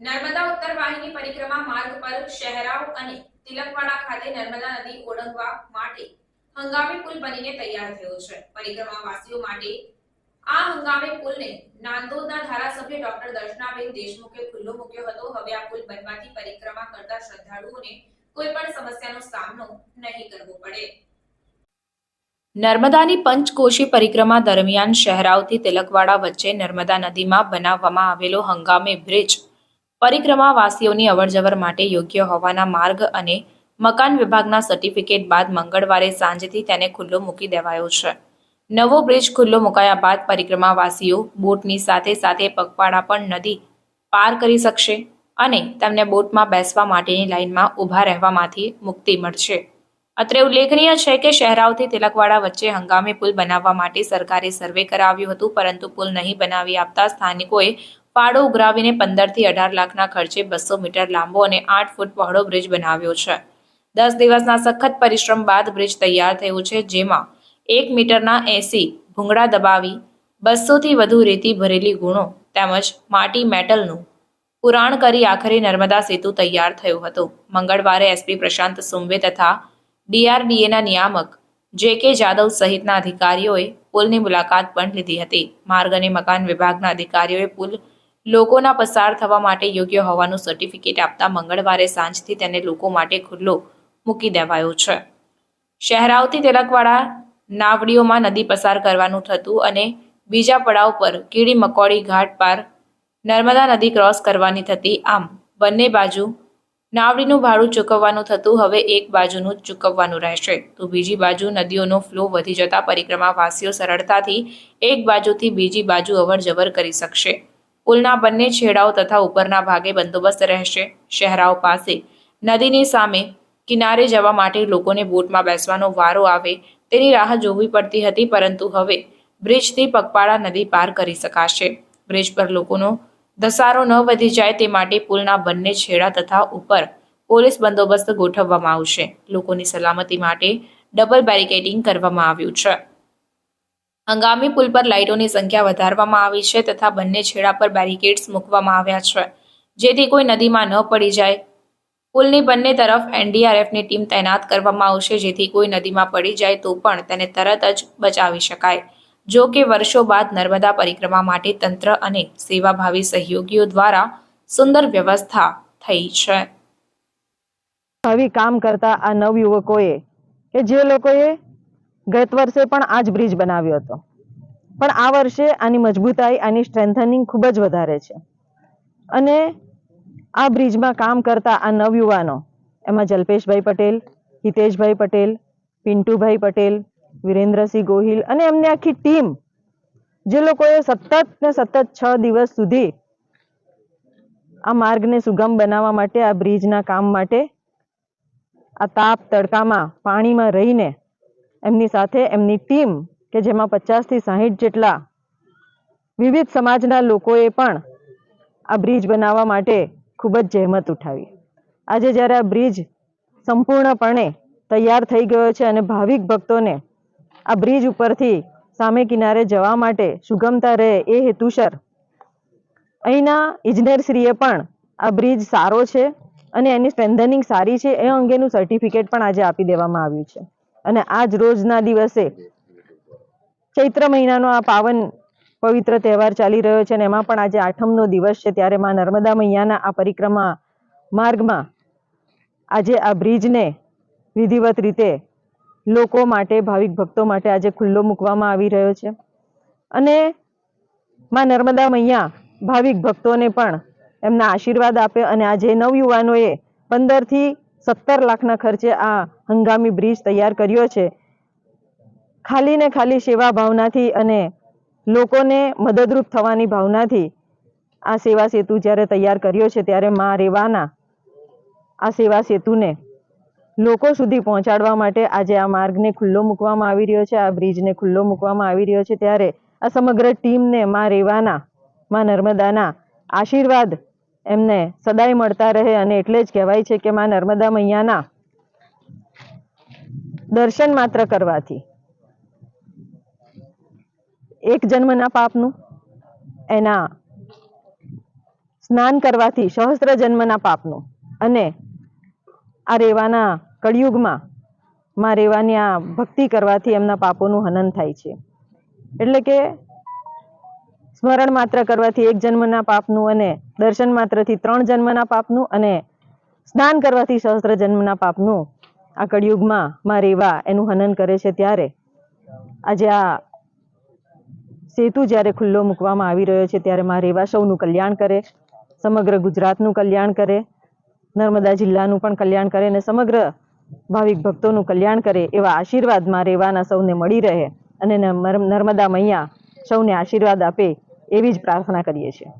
નર્મદા ઉત્તર વાહિની પરિક્રમા માર્ગ પર શહેરાવ અને તિલકવાડા ખાતે નર્મદા નદી ઓળંગવા માટે હંગામી પુલ બનીને તૈયાર થયો છે. પરિક્રમાવાસીઓ માટે આ હંગામી પુલને નાંદોદના ધારાસભ્ય ડોક્ટર દર્શનાબેન દેશમુખે ખુલ્લો મૂક્યો હતો. હવે આ પુલ બનવાથી પરિક્રમા કરતા શ્રદ્ધાળુઓને કોઈ પણ સમસ્યાનો સામનો નહીં કરવો પડે. નર્મદાની પંચકોશી પરિક્રમા દરમિયાન શહેરાવથી તિલકવાડા વચ્ચે નર્મદા નદીમાં બનાવવામાં આવેલો હંગામી બ્રિજ પરિક્રમાવાસીઓની અવરજવર માટે યોગ્ય હોવાના માર્ગ અને મકાન વિભાગના સર્ટિફિકેટ બાદ મંગળવારે સાંજથી તેને ખુલ્લો મૂકી દેવાયો છે. નવો બ્રિજ ખુલ્લો મુકાયા બાદ પરિક્રમાવાસીઓ બોટની સાથે સાથે પગપાળા પણ નદી પાર કરી શકશે અને તેમને બોટમાં બેસવા માટેની લાઇનમાં ઊભા રહેવામાંથી મુક્તિ મળશે. અત્રે ઉલ્લેખનીય છે કે શહેરાવથી તિલકવાડા વચ્ચે હંગામી પુલ બનાવવા માટે સરકારે સર્વે કરાવ્યું હતું, પરંતુ પુલ નહીં બનાવી આપતા સ્થાનિકોએ ફાળો ઉઘરાવીને 15 થી 18 લાખના ખર્ચે 200 મીટર લાંબો અને 8 ફૂટ પહોળો બ્રિજ બનાવ્યો છે. 10 દિવસના સખત પરિશ્રમ બાદ બ્રિજ તૈયાર થયું છે, જેમાં 1 મીટરના 80 ભૂંગળા દબાવી 200 થી વધુ રેતી ભરેલી ગુણો તેમજ માટી મેટલનું પુરાણ કરી આખરે નર્મદા સેતુ તૈયાર થયો હતો. મંગળવારે એસપી પ્રશાંત સુંબે તથા ડીઆરડીએના નિયામક જે.કે. જાદવ સહિતના અધિકારીઓએ પુલની મુલાકાત પણ લીધી હતી. માર્ગ અને મકાન વિભાગના અધિકારીઓએ પુલ લોકોના પસાર થવા માટે યોગ્ય હોવાનું સર્ટિફિકેટ આપતા મંગળવારે સાંજથી તેને લોકો માટે ખુલ્લો મૂકી દેવાયો છે. શહેરાવથી તિલકવાડા નાવડીઓમાં નદી પસાર કરવાનું થતું અને બીજા પડાવ પર કીડી મકોડી ઘાટ પાર નર્મદા નદી ક્રોસ કરવાની થતી. આમ બંને બાજુ નાવડીનું ભાડું ચૂકવવાનું થતું હવે એક બાજુનું જ ચૂકવવાનું રહેશે, તો બીજી બાજુ નદીઓનો ફ્લો વધી જતા પરિક્રમાવાસીઓ સરળતાથી એક બાજુથી બીજી બાજુ અવર જવર કરી શકશે. પુલના બંને છેડાઓ તથા ઉપરના ભાગે બંદોબસ્ત રહેશે. શહેરાઓ પાસે નદીની સામે કિનારે જવા માટે લોકોને બોટમાં બેસવાનો વારો આવે તેની રાહ જોવી પડતી હતી, પરંતુ હવે બ્રિજથી પગપાળા નદી પાર કરી શકાશે. બ્રિજ પર લોકોનો ધસારો ન વધી જાય તે માટે પુલના બંને છેડા તથા ઉપર પોલીસ બંદોબસ્ત ગોઠવવામાં આવશે. લોકોની સલામતી માટે ડબલ બેરિકેડિંગ કરવામાં આવ્યું છે. હંગામી પુલ પર લાઇટોની સંખ્યા વધારવામાં આવી છે તથા બંને છેડા પર બેરિકેડ્સ મૂકવામાં આવ્યા છે, જેથી કોઈ નદીમાં ન પડી જાય. પુલની બંને તરફ એનડીઆરએફની ટીમ તૈનાત કરવામાં આવશે, જેથી કોઈ નદીમાં પડી જાય તો પણ તેને તરત જ બચાવી શકાય. જો કે વર્ષો બાદ નર્મદા પરિક્રમા માટે તંત્ર અને સેવાભાવી સહયોગીઓ દ્વારા સુંદર વ્યવસ્થા થઈ છે. આવી કામ કરતા આ નવયુવકોએ કે જે લોકોએ ગત વર્ષે પણ આ જ બ્રિજ બનાવ્યો હતો, પણ આ વર્ષે આની મજબૂતાઈ, આની સ્ટ્રેન્થનિંગ ખૂબ જ વધારે છે. અને આ બ્રિજમાં કામ કરતા આ નવયુવાનો, એમાં જલ્પેશભાઈ પટેલ, હિતેશભાઈ પટેલ, પિન્ટુભાઈ પટેલ, વિરેન્દ્રસિંહ ગોહિલ અને એમની આખી ટીમ, જે લોકોએ સતત 6 દિવસ સુધી આ માર્ગને સુગમ બનાવવા માટે, આ બ્રિજના કામ માટે આ તાપ તડકામાં પાણીમાં રહીને એમની સાથે એમની ટીમ, કે જેમાં 50 થી 60 જેટલા વિવિધ સમાજના લોકોએ પણ આ બ્રિજ બનાવવા માટે ખૂબ જ જહેમત ઉઠાવી. આજે જ્યારે આ બ્રિજ સંપૂર્ણપણે તૈયાર થઈ ગયો છે અને ભાવિક ભક્તોને આ બ્રિજ ઉપરથી સામે કિનારે જવા માટે સુગમતા રહે એ હેતુસર અહીંના ઇજનેરશ્રીએ પણ આ બ્રિજ સારો છે અને એની સ્ટ્રેન્થનિંગ સારી છે એ અંગેનું સર્ટિફિકેટ પણ આજે આપી દેવામાં આવ્યું છે. અને આજ રોજના દિવસે ચૈત્ર મહિનાનો આ પાવન પવિત્ર તહેવાર ચાલી રહ્યો છે અને એમાં પણ આજે 8મનો દિવસ છે, ત્યારે માં નર્મદા મૈયાના આ પરિક્રમા માર્ગમાં આજે આ બ્રિજને વિધિવત રીતે લોકો માટે, ભાવિક ભક્તો માટે આજે ખુલ્લો મૂકવામાં આવી રહ્યો છે. અને માં નર્મદા મૈયા ભાવિક ભક્તોને પણ એમના આશીર્વાદ આપે અને આજે નવયુવાનોએ 15 થી 17 લાખના ખર્ચે આ હંગામી બ્રિજ તૈયાર કર્યો છે. ખાલી ને ખાલી સેવા ભાવનાથી અને લોકોને મદદરૂપ થવાની ભાવનાથી આ સેવા સેતુ જ્યારે તૈયાર કર્યો છે, ત્યારે માં રેવાના આ સેવા સેતુને લોકો સુધી પહોંચાડવા માટે આજે આ માર્ગને ખુલ્લો મૂકવામાં આવી રહ્યો છે, આ બ્રિજને ખુલ્લો મૂકવામાં આવી રહ્યો છે. ત્યારે આ સમગ્ર ટીમને માં રેવાના, માં નર્મદાના આશીર્વાદ એમને સદાય મળતા રહે. અને એટલે જ કહેવાય છે કે માં નર્મદા મૈયાના દર્શન માત્ર કરવાથી એક જન્મના પાપનું, એના સ્નાન કરવાથી સહસ્ત્ર જન્મના પાપનું અને આ રેવાના કળિયુગમાં માં રેવાની આ ભક્તિ કરવાથી એમના પાપોનું હનન થાય છે. એટલે કે સ્મરણ માત્ર કરવાથી 1 જન્મના પાપનું અને દર્શન માત્રથી 3 જન્મના પાપનું અને સ્નાન કરવાથી સહસ્ત્ર જન્મના પાપનું આ કળિયુગમાં માં રેવા એનું હનન કરે છે. ત્યારે આજે આ સેતુ જ્યારે ખુલ્લો મૂકવામાં આવી રહ્યો છે ત્યારે માં રેવા સૌનું કલ્યાણ કરે, સમગ્ર ગુજરાતનું કલ્યાણ કરે, નર્મદા જિલ્લાનું પણ કલ્યાણ કરે અને સમગ્ર ભાવિક ભક્તોનું કલ્યાણ કરે એવા આશીર્વાદ માં રેવાના સૌને મળી રહે અને નર્મદા મૈયા સૌને આશીર્વાદ આપે એવી જ પ્રાર્થના કરીએ છીએ.